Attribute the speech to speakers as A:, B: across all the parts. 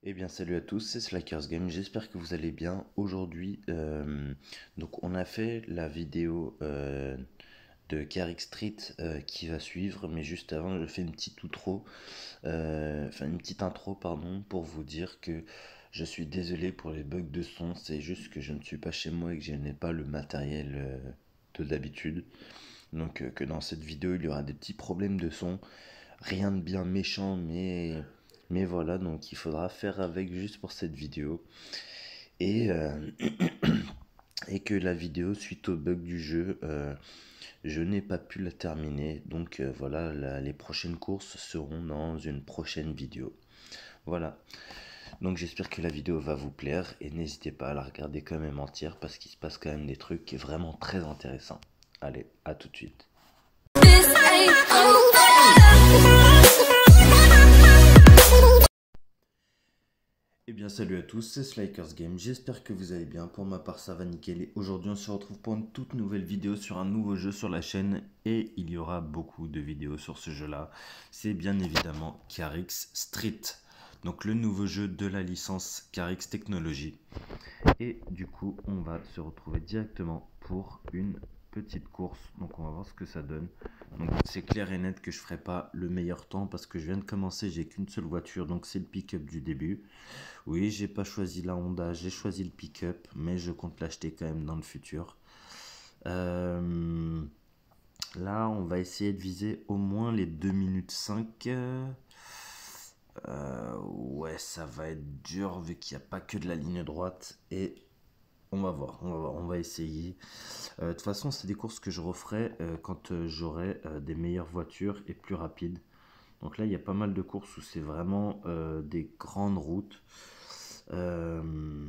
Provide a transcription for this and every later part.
A: Eh bien salut à tous, c'est Slackers Game, j'espère que vous allez bien. Aujourd'hui, donc on a fait la vidéo de Carrick Street qui va suivre, mais juste avant je fais une petite outro, enfin une petite intro pardon, pour vous dire que je suis désolé pour les bugs de son, c'est juste que je ne suis pas chez moi et que je n'ai pas le matériel de d'habitude. Donc que dans cette vidéo il y aura des petits problèmes de son. Rien de bien méchant, mais voilà, donc il faudra faire avec juste pour cette vidéo. Et, et que la vidéo, suite au bug du jeu, je n'ai pas pu la terminer. Donc voilà, les prochaines courses seront dans une prochaine vidéo. Voilà, donc j'espère que la vidéo va vous plaire et n'hésitez pas à la regarder quand même entière parce qu'il se passe quand même des trucs vraiment très intéressants. Allez, à tout de suite. Eh bien salut à tous, c'est Slakers Game, j'espère que vous allez bien, pour ma part ça va nickel et aujourd'hui on se retrouve pour une toute nouvelle vidéo sur un nouveau jeu sur la chaîne et il y aura beaucoup de vidéos sur ce jeu là, c'est bien évidemment Carrick Street, donc le nouveau jeu de la licence Carrick Technology et du coup on va se retrouver directement pour une petite course, donc on va voir ce que ça donne. Donc c'est clair et net que je ferai pas le meilleur temps parce que je viens de commencer, j'ai qu'une seule voiture, donc c'est le pick-up du début. Oui, j'ai pas choisi la Honda, j'ai choisi le pick-up, mais je compte l'acheter quand même dans le futur. Là, on va essayer de viser au moins les 2 minutes 5. Ouais, ça va être dur vu qu'il n'y a pas que de la ligne droite. Et on va voir, on va essayer. De toute façon, c'est des courses que je referai quand j'aurai des meilleures voitures et plus rapides. Donc là, il y a pas mal de courses où c'est vraiment des grandes routes. Euh,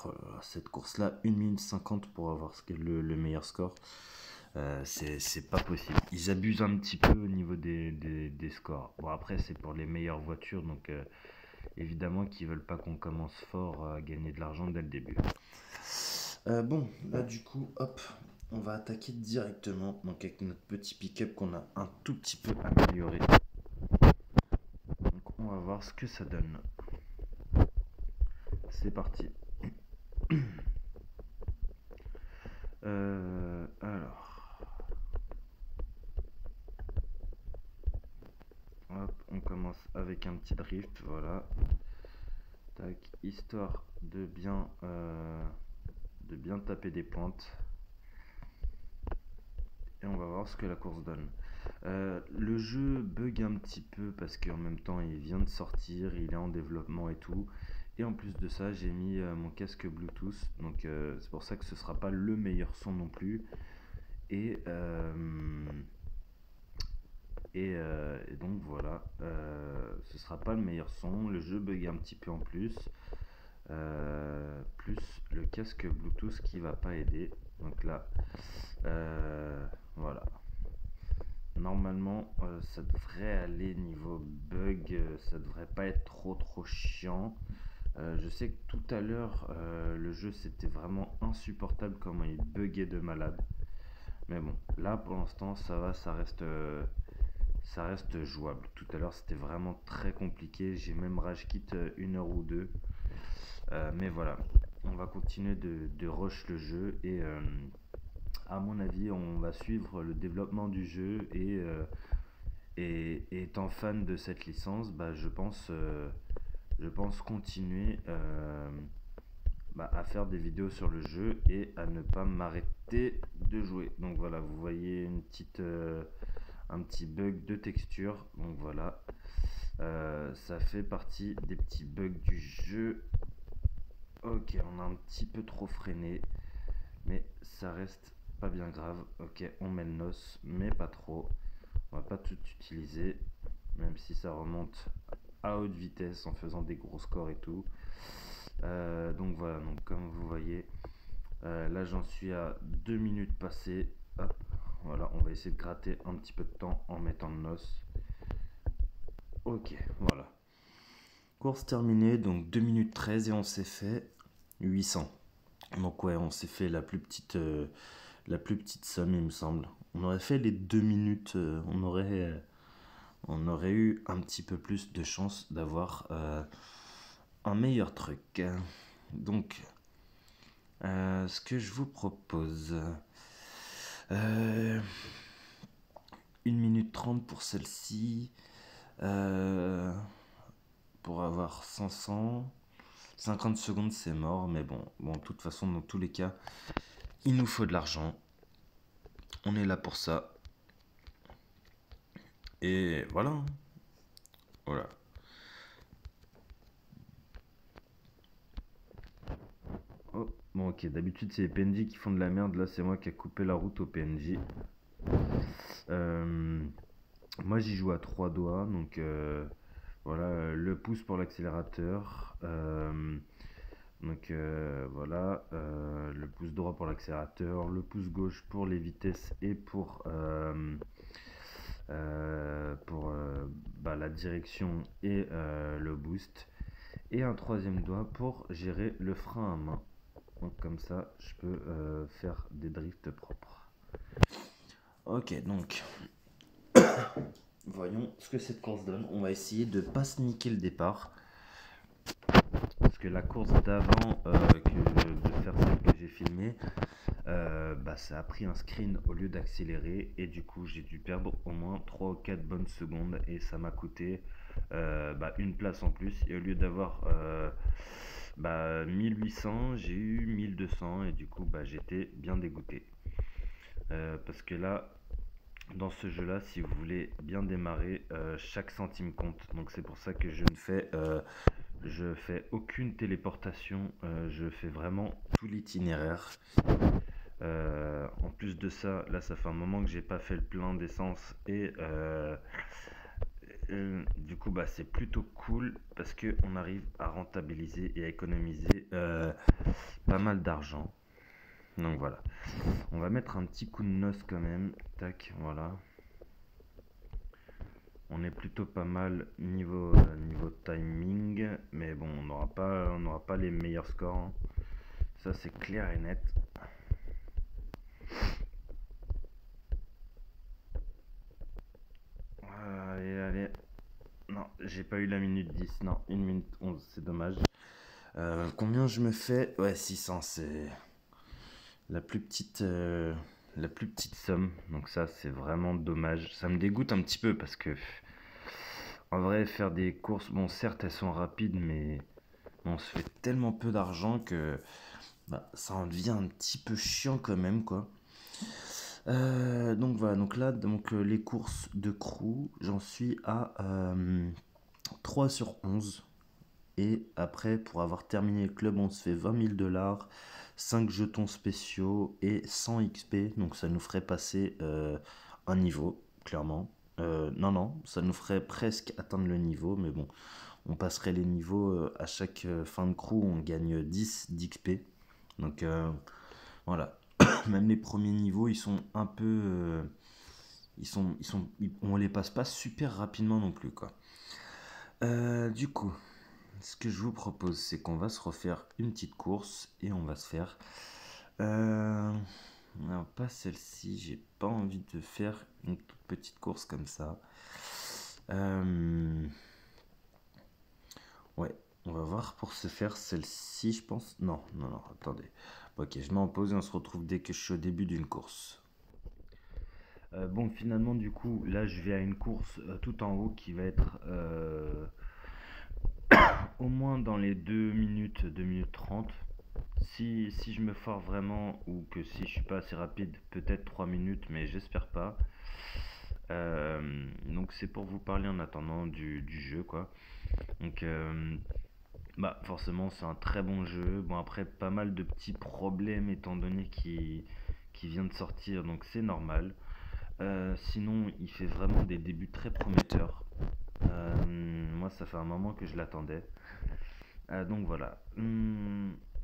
A: oh là là, cette course-là, 1 minute 50 pour avoir le meilleur score. C'est pas possible. Ils abusent un petit peu au niveau des scores. Bon, après, c'est pour les meilleures voitures, donc évidemment qu'ils veulent pas qu'on commence fort à gagner de l'argent dès le début. Bon, là, du coup, hop, on va attaquer directement donc avec notre petit pick-up qu'on a un tout petit peu amélioré. Donc, on va voir ce que ça donne. C'est parti. Alors, hop, on commence avec un petit drift, voilà. Tac, histoire de bien taper des pointes. Et on va voir ce que la course donne. Le jeu bug un petit peu parce qu'en même temps il vient de sortir, il est en développement et tout. Et en plus de ça, j'ai mis mon casque Bluetooth, donc c'est pour ça que ce sera pas le meilleur son non plus. Et, et donc voilà, ce sera pas le meilleur son, le jeu bug un petit peu en plus. Plus le casque Bluetooth qui va pas aider. Donc là, voilà. Normalement, ça devrait aller niveau bug, ça devrait pas être trop chiant. Je sais que tout à l'heure, le jeu c'était vraiment insupportable comment il buguait de malade. Mais bon, là pour l'instant ça va, ça reste jouable. Tout à l'heure c'était vraiment très compliqué, j'ai même rage quit 1 heure ou deux. Mais voilà, on va continuer de rush le jeu et à mon avis on va suivre le développement du jeu et étant fan de cette licence, bah, je pense continuer à faire des vidéos sur le jeu et à ne pas m'arrêter de jouer. Donc voilà, vous voyez un petit bug de texture, donc voilà. Ça fait partie des petits bugs du jeu. Ok, on a un petit peu trop freiné, mais ça reste pas bien grave. Ok, on met le nos, mais pas trop. On va pas tout utiliser, même si ça remonte à haute vitesse en faisant des gros scores et tout. Donc voilà, donc comme vous voyez, là j'en suis à 2 minutes passées. Hop, voilà, on va essayer de gratter un petit peu de temps en mettant le nos. Ok, voilà. Course terminée, donc 2 minutes 13 et on s'est fait 800. Donc ouais, on s'est fait la plus petite somme, il me semble. On aurait fait les 2 minutes, on aurait eu un petit peu plus de chance d'avoir un meilleur truc. Donc, ce que je vous propose, euh, 1 minute 30 pour celle-ci, pour avoir 500. 50 secondes, c'est mort, mais bon, de toute façon, dans tous les cas, il nous faut de l'argent. On est là pour ça. Et voilà. Voilà. Oh, bon, ok, d'habitude, c'est les PNJ qui font de la merde. Là, c'est moi qui ai coupé la route au PNJ. Moi, j'y joue à 3 doigts. Donc, voilà, le pouce pour l'accélérateur. Voilà, le pouce droit pour l'accélérateur, le pouce gauche pour les vitesses et pour la direction et le boost. Et un troisième doigt pour gérer le frein à main. Donc comme ça, je peux faire des drifts propres. Ok, donc voyons ce que cette course donne. On va essayer de pas se niquer le départ. Parce que la course d'avant, de faire celle que j'ai filmée, ça a pris un screen au lieu d'accélérer. Et du coup, j'ai dû perdre au moins 3 ou 4 bonnes secondes. Et ça m'a coûté une place en plus. Et au lieu d'avoir 1800, j'ai eu 1200. Et du coup, j'étais bien dégoûté. Parce que là, dans ce jeu-là, si vous voulez bien démarrer, chaque centime compte. Donc c'est pour ça que je fais aucune téléportation. Je fais vraiment tout l'itinéraire. En plus de ça, là, ça fait un moment que j'ai pas fait le plein d'essence et du coup, c'est plutôt cool parce que on arrive à rentabiliser et à économiser pas mal d'argent. Donc voilà. On va mettre un petit coup de noce quand même. Tac, voilà. On est plutôt pas mal niveau timing, mais bon, on n'aura pas les meilleurs scores, hein. Ça c'est clair et net. Allez, allez. Non, j'ai pas eu la minute 10, non, 1 minute 11, c'est dommage. Combien je me fais? Ouais, 600, c'est la plus petite, la plus petite somme. Donc ça, c'est vraiment dommage. Ça me dégoûte un petit peu parce que, en vrai, faire des courses, bon, certes, elles sont rapides, mais on se fait tellement peu d'argent que ça en devient un petit peu chiant quand même, quoi. Donc voilà, donc là, les courses de crew, j'en suis à 3 sur 11. Et après, pour avoir terminé le club, on se fait 20 000 $, 5 jetons spéciaux et 100 XP. Donc ça nous ferait passer un niveau, clairement. Non, non, ça nous ferait presque atteindre le niveau, mais bon, on passerait les niveaux à chaque fin de crew, on gagne 10 d'XP. Donc voilà, même les premiers niveaux, ils sont un peu... on les passe pas super rapidement non plus, quoi. Du coup, ce que je vous propose, c'est qu'on va se refaire une petite course et on va se faire... non, pas celle-ci, j'ai pas envie de faire une toute petite course comme ça. Ouais, on va voir pour se faire celle-ci, je pense. Non, non, non, attendez. Ok, je mets en pause et on se retrouve dès que je suis au début d'une course. Bon, finalement, du coup, là, je vais à une course tout en haut qui va être au moins dans les 2 minutes, 2 minutes 30. Si je me foire vraiment ou que si je suis pas assez rapide, peut-être 3 minutes, mais j'espère pas. Donc c'est pour vous parler en attendant du jeu, quoi. Donc forcément c'est un très bon jeu. Bon, après pas mal de petits problèmes étant donné qu'il vient de sortir, donc c'est normal. Sinon il fait vraiment des débuts très prometteurs. Moi ça fait un moment que je l'attendais. Donc voilà.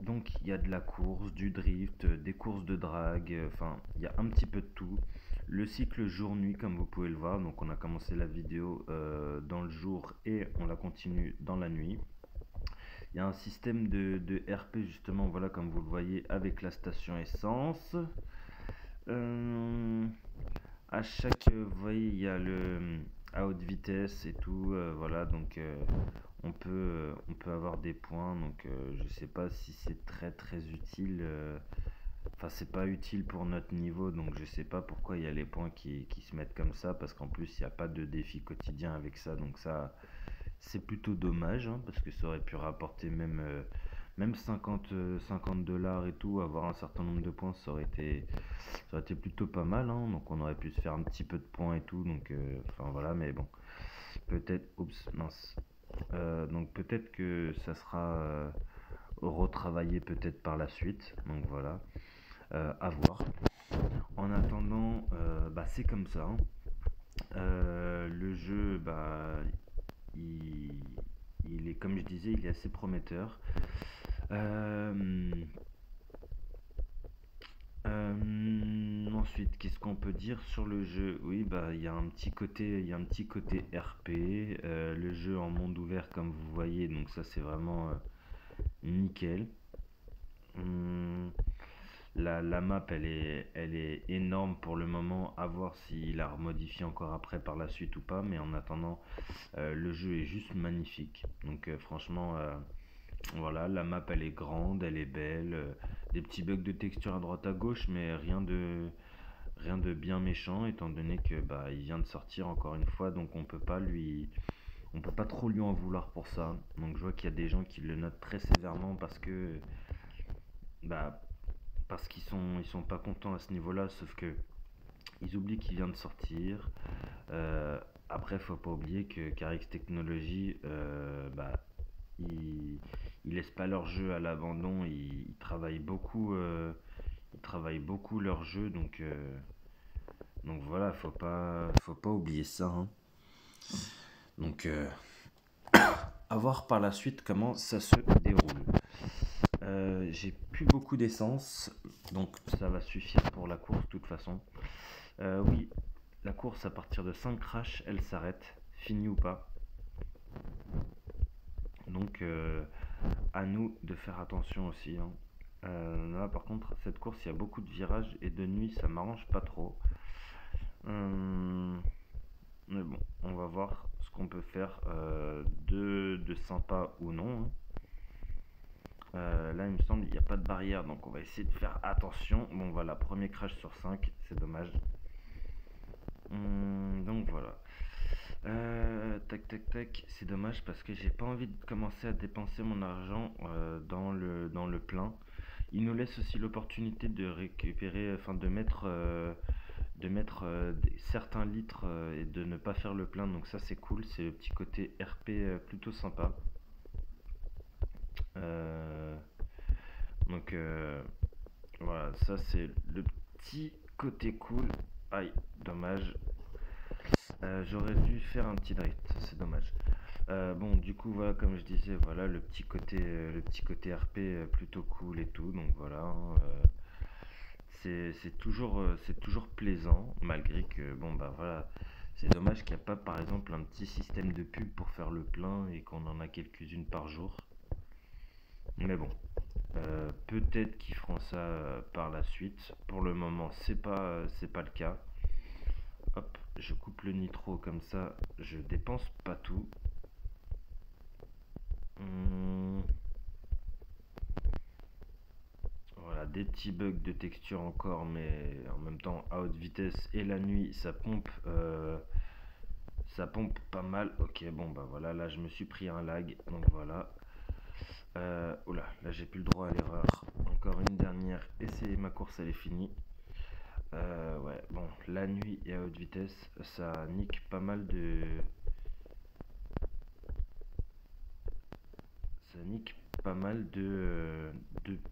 A: Donc il y a de la course, du drift, des courses de drague, enfin il y a un petit peu de tout. Le cycle jour-nuit comme vous pouvez le voir, donc on a commencé la vidéo dans le jour et on la continue dans la nuit. Il y a un système de RP justement, voilà comme vous le voyez avec la station essence. À chaque, vous voyez, il y a le à haute vitesse et tout, voilà donc on peut avoir des points. Donc je sais pas si c'est très utile. Enfin, c'est pas utile pour notre niveau, donc je sais pas pourquoi il y a les points qui se mettent comme ça, parce qu'en plus il n'y a pas de défi quotidien avec ça, donc ça c'est plutôt dommage, hein, parce que ça aurait pu rapporter même 50 $ et tout, avoir un certain nombre de points, ça aurait été plutôt pas mal, hein, donc on aurait pu se faire un petit peu de points et tout, donc enfin voilà, mais bon, peut-être, oups, mince. Donc peut-être que ça sera retravaillé peut-être par la suite, donc voilà, à voir. En attendant, bah, c'est comme ça, hein. Le jeu, bah, il, il est, comme je disais, il est assez prometteur. Euh, Ensuite, qu'est-ce qu'on peut dire sur le jeu? Oui, bah, il y a un petit côté RP. Le jeu en monde ouvert, comme vous voyez, donc ça, c'est vraiment nickel. Hum, la map, elle est énorme pour le moment, à voir s'il la remodifie encore après par la suite ou pas, mais en attendant, le jeu est juste magnifique. Donc franchement, voilà, la map elle est grande, elle est belle, des petits bugs de texture à droite à gauche, mais rien de bien méchant, étant donné que bah il vient de sortir encore une fois, donc on peut pas trop lui en vouloir pour ça. Donc je vois qu'il y a des gens qui le notent très sévèrement bah parce ils sont pas contents à ce niveau-là, sauf que ils oublient qu'il vient de sortir. Euh, Après, faut pas oublier que Carix Technologies, bah, ils, ils laissent pas leur jeu à l'abandon, ils travaillent beaucoup leur jeu, donc voilà, faut pas oublier ça, hein. Donc, à voir par la suite comment ça se déroule. J'ai plus beaucoup d'essence, donc ça va suffire pour la course de toute façon. Oui, la course à partir de 5 crashs, elle s'arrête, fini ou pas. Donc à nous de faire attention aussi, hein. Là par contre, cette course, il y a beaucoup de virages et de nuit, ça m'arrange pas trop. Hum, mais bon, on va voir ce qu'on peut faire de sympa ou non, hein. Là, il me semble qu'il n'y a pas de barrière, donc on va essayer de faire attention. Bon, voilà, premier crash sur 5, c'est dommage. Donc voilà. Tac, c'est dommage parce que j'ai pas envie de commencer à dépenser mon argent dans le plein. Il nous laisse aussi l'opportunité de récupérer, enfin de mettre certains litres et de ne pas faire le plein. Donc ça c'est cool, c'est le petit côté RP plutôt sympa. Euh, donc voilà, ça c'est le petit côté cool. Aïe, dommage. J'aurais dû faire un petit drift, c'est dommage. Bon, du coup, voilà, comme je disais, voilà le petit côté RP plutôt cool et tout. Donc voilà, hein, c'est toujours plaisant, malgré que, bon, bah voilà, c'est dommage qu'il n'y a pas, par exemple, un petit système de pub pour faire le plein et qu'on en a quelques-unes par jour. Mais bon, peut-être qu'ils feront ça par la suite. Pour le moment, c'est pas le cas. Hop, je coupe le nitro comme ça, je dépense pas tout. Hum, Voilà, des petits bugs de texture encore, mais en même temps à haute vitesse et la nuit, ça pompe pas mal. Ok, bon bah voilà, là je me suis pris un lag, donc voilà. Oula, là j'ai plus le droit à l'erreur. Encore une dernière, et c'est ma course, elle est finie. Ouais, bon, la nuit et à haute vitesse, ça nique pas mal de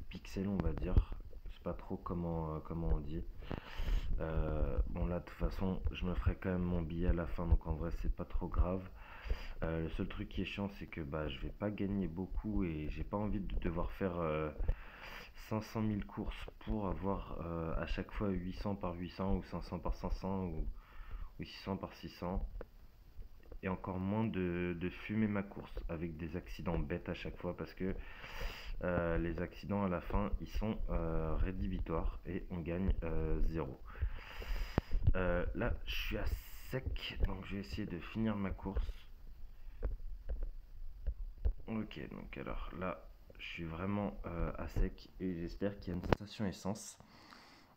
A: pixels, on va dire. Je sais pas trop comment on dit. Bon là de toute façon je me ferai quand même mon billet à la fin, donc en vrai c'est pas trop grave. Le seul truc qui est chiant c'est que bah je vais pas gagner beaucoup et j'ai pas envie de devoir faire 500 000 courses pour avoir à chaque fois 800 par 800 ou 500 par 500 ou 600 par 600, et encore moins de fumer ma course avec des accidents bêtes à chaque fois, parce que les accidents à la fin ils sont rédhibitoires et on gagne 0. Là, je suis à sec, donc je vais essayer de finir ma course. Ok, donc alors là, je suis vraiment à sec et j'espère qu'il y a une station essence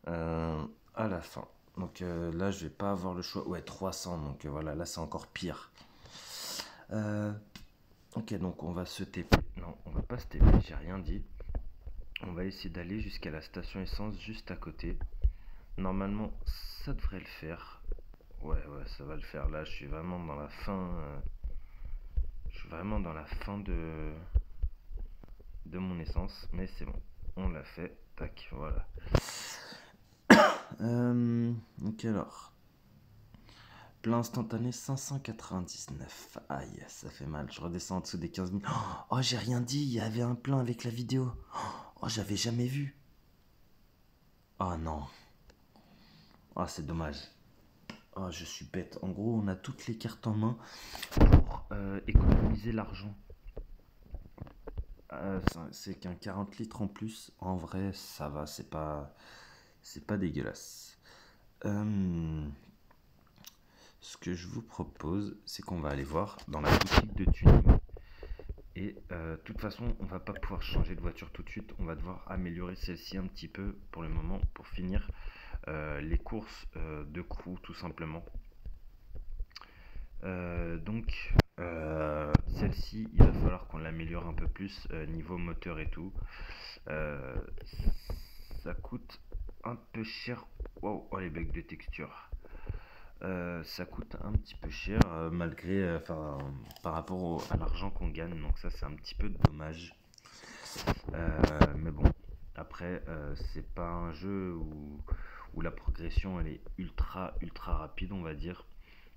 A: euh, à la fin. Donc là, je vais pas avoir le choix. Ouais, 300, donc voilà, là c'est encore pire. Euh, ok, donc on va se TP. Non, on va pas se TP, j'ai rien dit. On va essayer d'aller jusqu'à la station essence juste à côté. Normalement, ça devrait le faire. Ouais, ouais, ça va le faire. Là, je suis vraiment dans la fin. Je suis vraiment dans la fin de mon essence, mais c'est bon. On l'a fait. Tac, voilà. Ok, alors. Plein instantané 599. Aïe, ça fait mal. Je redescends en dessous des 15 000. Oh, j'ai rien dit. Il y avait un plein avec la vidéo. Oh, j'avais jamais vu. Oh non. Oh, c'est dommage. Oh, je suis bête. En gros, on a toutes les cartes en main pour économiser l'argent. C'est qu'un 40 litres en plus. En vrai, ça va. C'est pas dégueulasse. Ce que je vous propose, c'est qu'on va aller voir dans la boutique de tuning. Et de toute façon, on va pas pouvoir changer de voiture tout de suite. On va devoir améliorer celle-ci un petit peu pour le moment pour finir les courses de crew tout simplement. Donc celle-ci, il va falloir qu'on l'améliore un peu plus niveau moteur et tout. Euh, Ça coûte un peu cher. Wow, oh les bugs de texture. Ça coûte un petit peu cher malgré, par rapport à l'argent qu'on gagne. Donc ça, c'est un petit peu dommage. Mais bon, après, c'est pas un jeu où la progression elle est ultra rapide, on va dire.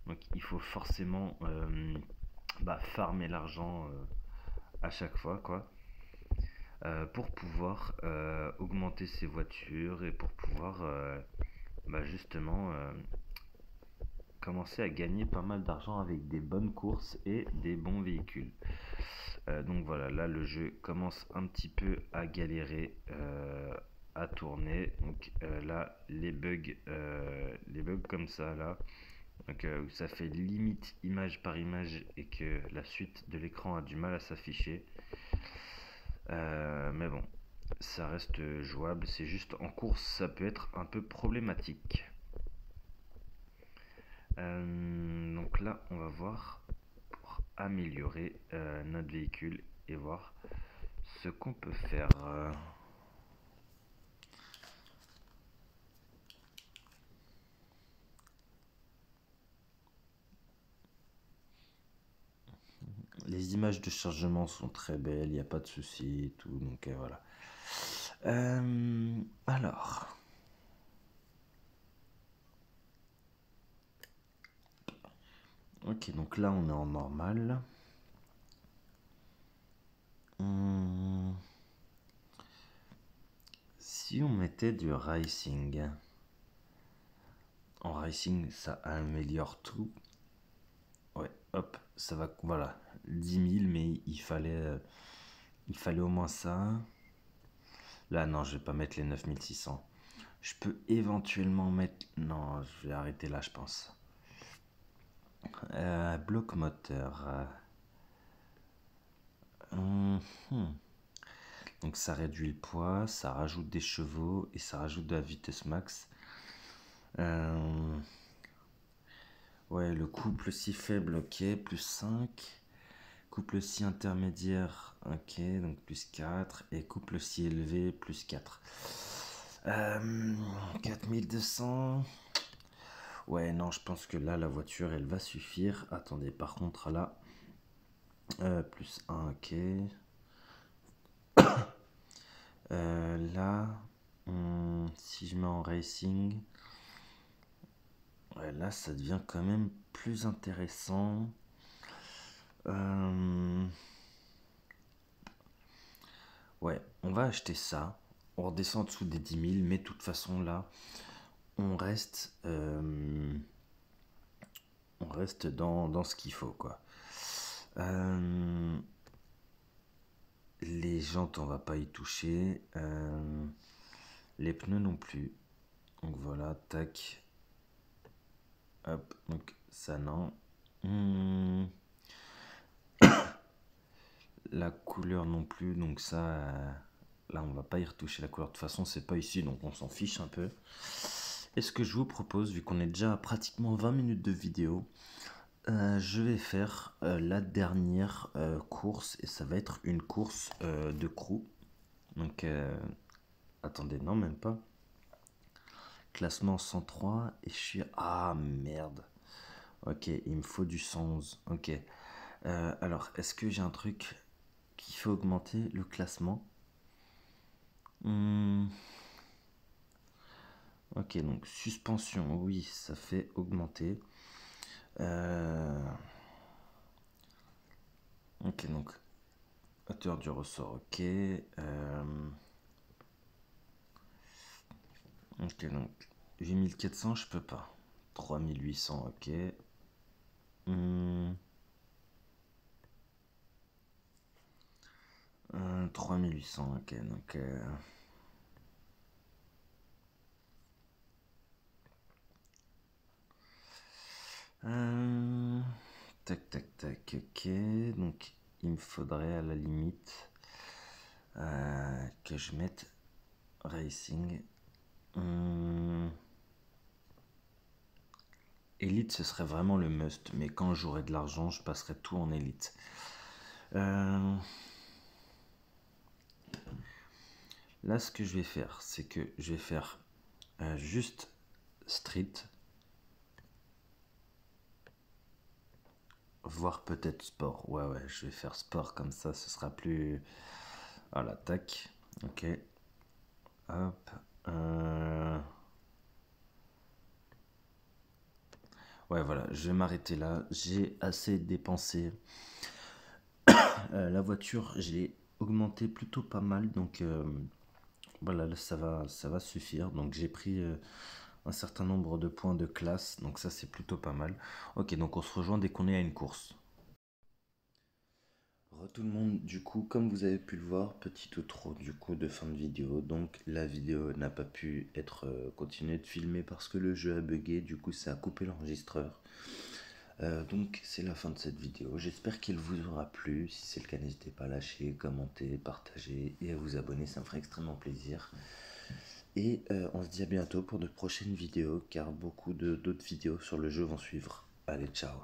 A: Donc il faut forcément farmer l'argent à chaque fois, quoi, pour pouvoir augmenter ses voitures et pour pouvoir justement commencer à gagner pas mal d'argent avec des bonnes courses et des bons véhicules. Donc voilà, là le jeu commence un petit peu à galérer à tourner. Donc là les bugs comme ça là, donc où ça fait limite image par image et que la suite de l'écran a du mal à s'afficher. Mais bon, ça reste jouable. C'est juste en course, ça peut être un peu problématique. Donc là, on va voir pour améliorer notre véhicule et voir ce qu'on peut faire. Les images de chargement sont très belles, il n'y a pas de souci et tout, donc voilà. Alors, ok, donc là on est en normal. Si on mettait du racing, en racing ça améliore tout. Ouais, hop, ça va, voilà, 10 000, mais il fallait au moins ça. Là, non, je vais pas mettre les 9600. Je peux éventuellement mettre... Non, je vais arrêter là, je pense. Bloc moteur. Donc ça réduit le poids, ça rajoute des chevaux et ça rajoute de la vitesse max. Ouais, le couple si faible, ok, plus 5. Couple si intermédiaire, ok, donc plus 4. Et couple si élevé, plus 4. 4200. Ouais, non, je pense que là, la voiture, elle va suffire. Attendez, par contre, là, plus 1, ok. Là, si je mets en racing, ouais, là, ça devient quand même plus intéressant. Ouais, on va acheter ça. On redescend en dessous des 10 000, mais de toute façon, là, on reste, dans ce qu'il faut, quoi. Les jantes, on va pas y toucher. Les pneus non plus. Donc voilà, tac. Hop, donc ça non. La couleur non plus, donc ça, là on va pas y retoucher la couleur. De toute façon, c'est pas ici, donc on s'en fiche un peu. Et ce que je vous propose, vu qu'on est déjà à pratiquement 20 minutes de vidéo, je vais faire la dernière course, et ça va être une course de crew. Donc, attendez, non, même pas. Classement 103, et je suis... Ah, merde. Ok, il me faut du 111. Ok. Alors, est-ce que j'ai un truc qui fait augmenter le classement? Ok, donc suspension, oui, ça fait augmenter. Ok, donc hauteur du ressort, ok. Ok, donc 8400, je peux pas. 3800, ok. 3800, ok, donc... tac, tac, tac, ok. Donc, il me faudrait à la limite que je mette Racing. Elite, ce serait vraiment le must, mais quand j'aurai de l'argent, je passerai tout en Elite. Là, ce que je vais faire, c'est que je vais faire juste Street, voire peut-être Sport. Ouais, ouais, je vais faire Sport comme ça, ce sera plus... Voilà, tac, ok. Hop. Ouais, voilà, je vais m'arrêter là. J'ai assez dépensé. La voiture, je l'ai augmentée plutôt pas mal, donc voilà, là, ça va suffire. Donc j'ai pris un certain nombre de points de classe, donc ça c'est plutôt pas mal. Ok, donc on se rejoint dès qu'on est à une course. Re tout le monde, du coup, comme vous avez pu le voir, petit outro du coup de fin de vidéo. Donc la vidéo n'a pas pu être continuée de filmer parce que le jeu a bugué, du coup ça a coupé l'enregistreur. Donc c'est la fin de cette vidéo. J'espère qu'il vous aura plu. Si c'est le cas, n'hésitez pas à lâcher, commenter, partager et à vous abonner, ça me ferait extrêmement plaisir. Et on se dit à bientôt pour de prochaines vidéos, car beaucoup d'autres vidéos sur le jeu vont suivre. Allez, ciao!